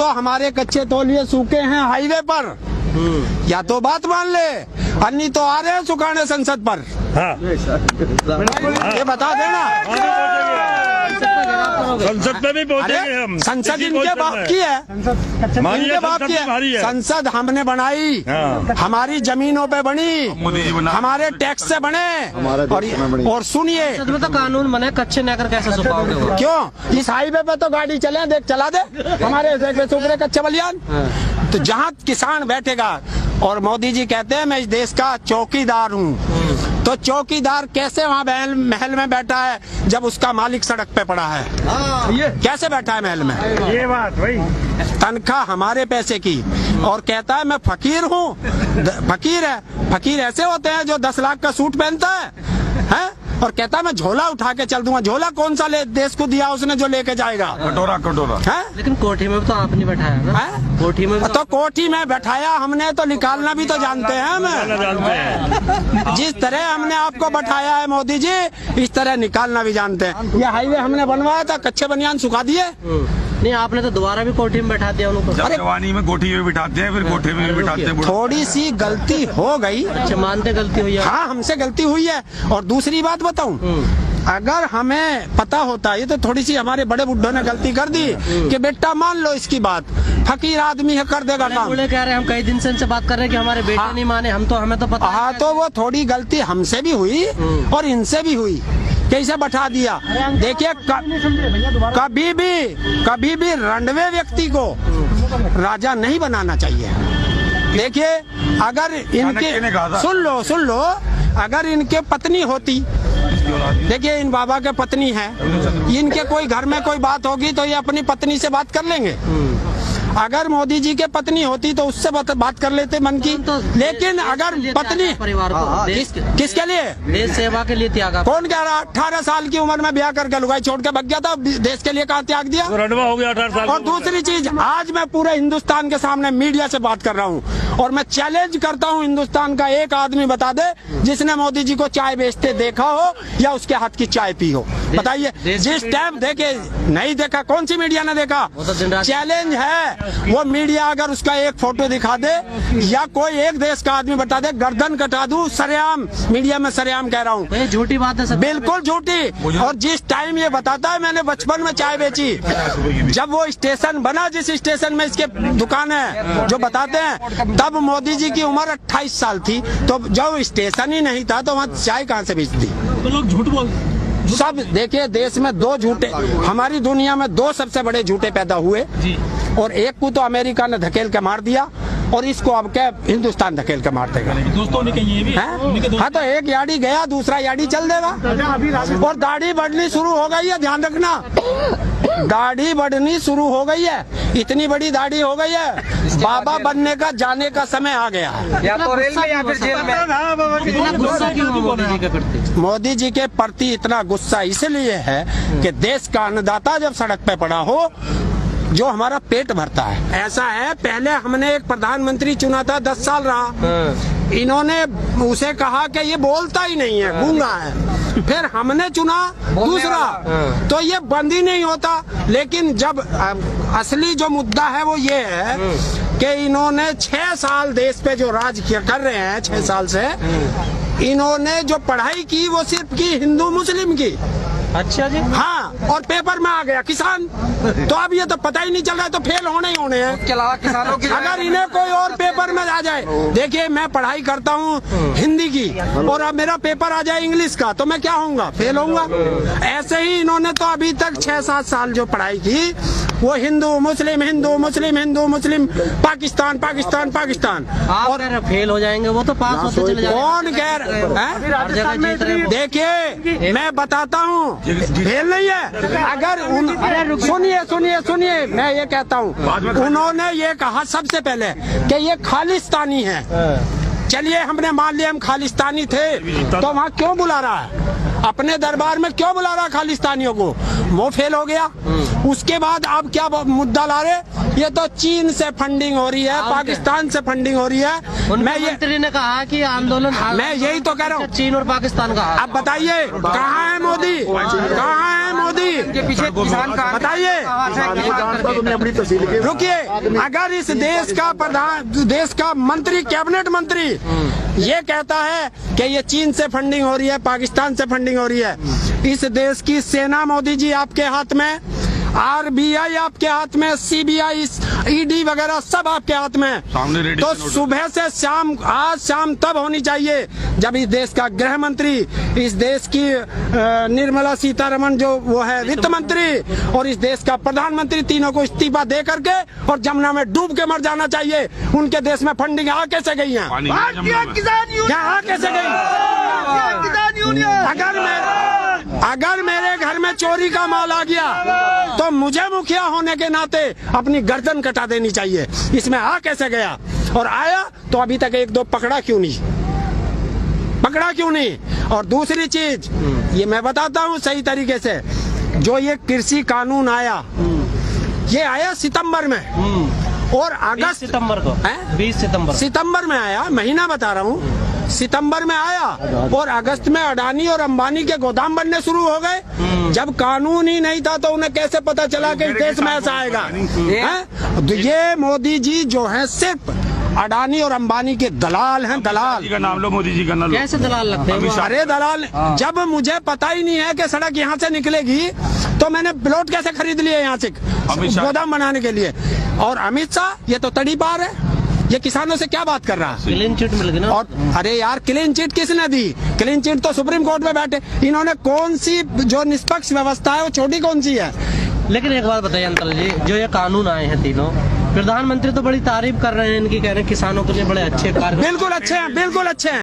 तो हमारे कच्चे तौलिए सूखे हैं हाईवे पर, या तो बात मान ले, अन्य तो आ रहे हैं सुखाने संसद पर। हाँ। ये बता देना। संसद में भी पहुंचेंगे हम। संसद इनके बाप की है, इनके बाप की है। संसद हमने बनाई, हमारी जमीनों पे बनी, हमारे टैक्स से बने। और सुनिए, तो कानून बने, कच्चे नहर कैसे सुखाओगे? क्यों? इस हाईवे पे तो गाड़ी चले, देख चला दे हमारे सूख रहे कच्चे बलियान। तो जहाँ किसान बैठेगा, और मोदी जी कहते हैं मैं इस देश का चौकीदार हूँ, तो चौकीदार कैसे वहाँ महल में बैठा है जब उसका मालिक सड़क पे पड़ा है? कैसे बैठा है महल में? ये बात भाई, तनख्वाह हमारे पैसे की, और कहता है मैं फकीर हूँ। फकीर है, फकीर ऐसे होते हैं जो 10 लाख का सूट पहनता है? और कहता है मैं झोला उठा के चल दूंगा। झोला कौन सा देश को दिया उसने जो लेके जाएगा? कटोरा है। लेकिन कोठी में तो आपने बैठाया ना? कोठी में तो कोठी में बैठाया हमने, तो निकालना भी तो जानते हैं हम। जिस तरह हमने आपको बैठाया है मोदी जी, इस तरह निकालना भी जानते हैं। ये हाईवे हमने बनवाया था, कच्चे बनियान सुखा दिए। नहीं, आपने तो दोबारा भी कोठी में बैठा दिया उनको। जवानी में कोठी में बिठाते हैं, फिर कोठे में भी बिठाते हैं। थोड़ी सी गलती हो गई। अच्छा, मानते गलती हुई है? हाँ, हमसे गलती हुई है। और दूसरी बात बताऊं, अगर हमें पता होता, ये तो थोड़ी सी हमारे बड़े बुड्ढों ने गलती कर दी कि बेटा मान लो इसकी बात, फकीर आदमी है, कर देगा काम। कह रहे हैं, हम कई दिन से इनसे बात कर रहे हैं कि हमारे बेटे नहीं माने, हमें तो पता। हाँ, तो वो थोड़ी गलती हमसे भी हुई और इनसे भी हुई, कैसे बैठा दिया। देखिए, कभी भी रंडवे व्यक्ति को राजा नहीं बनाना चाहिए। देखिए, अगर इनके सुन लो, अगर इनके पत्नी होती, देखिए इन बाबा के पत्नी है, इनके कोई घर में कोई बात होगी तो ये अपनी पत्नी से बात कर लेंगे। अगर मोदी जी के पत्नी होती तो उससे बात कर लेते मन की। लेकिन अगर पत्नी, परिवार को किसके लिए? देश सेवा के लिए त्याग। कौन कह रहा? 18 साल की उम्र में ब्याह करके लुगाई छोड़ के भाग गया था, देश के लिए कहाँ त्याग दिया? रंडवा हो गया 18 साल। और दूसरी चीज, आज मैं पूरे हिंदुस्तान के सामने मीडिया से बात कर रहा हूँ, और मैं चैलेंज करता हूँ, हिंदुस्तान का एक आदमी बता दे जिसने मोदी जी को चाय बेचते देखा हो या उसके हाथ की चाय पी हो। बताइए, जिस टाइम देखे नहीं देखा, कौन सी मीडिया ने देखा? चैलेंज है, वो मीडिया अगर उसका एक फोटो दिखा दे या कोई एक देश का आदमी बता दे, गर्दन कटा दूं। सरेआम मीडिया में सरेआम कह रहा हूँ, झूठी बात है, बिल्कुल झूठी। और जिस टाइम ये बताता है मैंने बचपन में चाय बेची, जब वो स्टेशन बना, जिस स्टेशन में इसके दुकान है जो बताते हैं, तब मोदी जी की उम्र 28 साल थी। तो जब स्टेशन ही नहीं था तो वहाँ चाय कहाँ से बेचती? तो लोग झूठ बोलते सब। देखिए, देश में 2 झूठे, हमारी दुनिया में 2 सबसे बड़े झूठे पैदा हुए, और एक को तो अमेरिका ने धकेल के मार दिया, और इसको अब क्या हिंदुस्तान धकेल के मार देगा। दोस्तों ने कही ये भी है? हाँ, तो एक याडी गया, दूसरा याडी चल देगा। और दाढ़ी बढ़नी शुरू हो गई है, ध्यान रखना, दाढ़ी बढ़नी शुरू हो गई है, इतनी बड़ी दाढ़ी हो गई है। बाबा बनने का जाने का समय आ गया है। या तो रेल में या फिर जेल में। इतना गुस्सा क्यों मोदी जी के प्रति? मोदी जी के प्रति इतना गुस्सा इसलिए है कि देश का अन्नदाता जब सड़क पे पड़ा हो, जो हमारा पेट भरता है। ऐसा है, पहले हमने एक प्रधानमंत्री चुना था, 10 साल रहा, इन्होंने उसे कहा कि ये बोलता ही नहीं है, गूंगा है। फिर हमने चुना दूसरा, तो ये बंद ही नहीं होता। लेकिन जब असली जो मुद्दा है वो ये है कि इन्होंने 6 साल देश पे जो राज कर रहे हैं, 6 साल से इन्होंने जो पढ़ाई की वो सिर्फ की हिंदू मुस्लिम की। अच्छा जी। हाँ, और पेपर में आ गया किसान। तो अब ये तो पता ही नहीं चल रहा है, तो फेल होने ही होने हैं। उसके अलावा किसानों की, अगर इन्हें कोई और पेपर में आ जाए, देखिए मैं पढ़ाई करता हूँ हिंदी की, और अब मेरा पेपर आ जाए इंग्लिश का, तो मैं क्या होऊंगा? फेल होऊंगा। ऐसे ही इन्होंने तो अभी तक 6-7 साल जो पढ़ाई की वो हिंदू मुस्लिम, हिंदू मुस्लिम, हिंदू मुस्लिम, पाकिस्तान पाकिस्तान पाकिस्तान। और फेल हो जाएंगे वो तो पास होते चले जाएंगे। कौन कह रहा? देखिए मैं बताता हूँ, फेल नहीं है। अगर सुनिए, मैं ये कहता हूँ, उन्होंने ये कहा सबसे पहले कि ये खालिस्तानी है। चलिए, हमने मान लिया हम खालिस्तानी थे, तो वहाँ क्यों बुला रहा है? अपने दरबार में क्यों बुला रहा है खालिस्तानियों को? वो फेल हो गया। उसके बाद आप क्या मुद्दा ला रहे? ये तो चीन से फंडिंग हो रही है, पाकिस्तान से फंडिंग हो रही है। मैं ये मंत्री ने कहा कि आंदोलन मैं यही तो कह रहा हूँ, चीन और पाकिस्तान का। अब बताइए कहाँ है मोदी, कहाँ है मोदी? पीछे किसान का बताइए, रुकिए। अगर इस देश का मंत्री, कैबिनेट मंत्री ये कहता है कि ये चीन से फंडिंग हो रही है, पाकिस्तान से फंडिंग हो रही है, इस देश की सेना मोदी जी आपके हाथ में, RBI आपके हाथ में, CBI, ED वगैरह सब आपके हाथ में। सामने रेडी तो नोटिस। सुबह से शाम, आज शाम तब होनी चाहिए जब इस देश का गृह मंत्री, इस देश की निर्मला सीतारमण जो वो है वित्त मंत्री, और इस देश का प्रधानमंत्री, तीनों को इस्तीफा दे करके और जमुना में डूब के मर जाना चाहिए। उनके देश में फंडिंग आ कैसे गई है? पानी में जमुना में। क्या आ कैसे गई? अगर मेरे घर में चोरी का माल आ गया तो मुझे मुखिया होने के नाते अपनी गर्दन कटा देनी चाहिए। इसमें आ कैसे गया? और आया तो अभी तक एक दो पकड़ा क्यों नहीं? और दूसरी चीज ये मैं बताता हूँ सही तरीके से, जो ये कृषि कानून आया, ये आया सितंबर में और अगस्त सितंबर को, 20 सितंबर में आया, महीना बता रहा हूँ, सितंबर में आया और अगस्त में अडानी और अंबानी के गोदाम बनने शुरू हो गए। जब कानून ही नहीं था तो उन्हें कैसे पता चला कि इस देश में ऐसा आएगा? हैं? तो ये मोदी जी जो है सिर्फ अडानी और अंबानी के दलाल हैं, दलाल। जी का नाम लो, मोदी जी का नाम लो। कैसे दलाल लगते हैं? अरे दलाल, जब मुझे पता ही नहीं है कि सड़क यहाँ से निकलेगी तो मैंने प्लॉट कैसे खरीद लिए यहाँ से गोदाम बनाने के लिए? और अमित शाह ये तो तड़ी पार है, ये किसानों से क्या बात कर रहा है? क्लीन चिट मिल गई ना। और अरे यार, क्लीन चिट किसने दी? क्लीन चिट तो सुप्रीम कोर्ट में बैठे, इन्होंने कौन सी जो निष्पक्ष व्यवस्था है वो छोटी कौन सी है? लेकिन एक बात बताइए अंकल जी, जो ये कानून आए हैं तीनों, प्रधानमंत्री तो बड़ी तारीफ कर रहे हैं इनकी, कह रहे हैं किसानों के लिए बड़े अच्छे कार्य। बिल्कुल अच्छे हैं, बिल्कुल अच्छे हैं।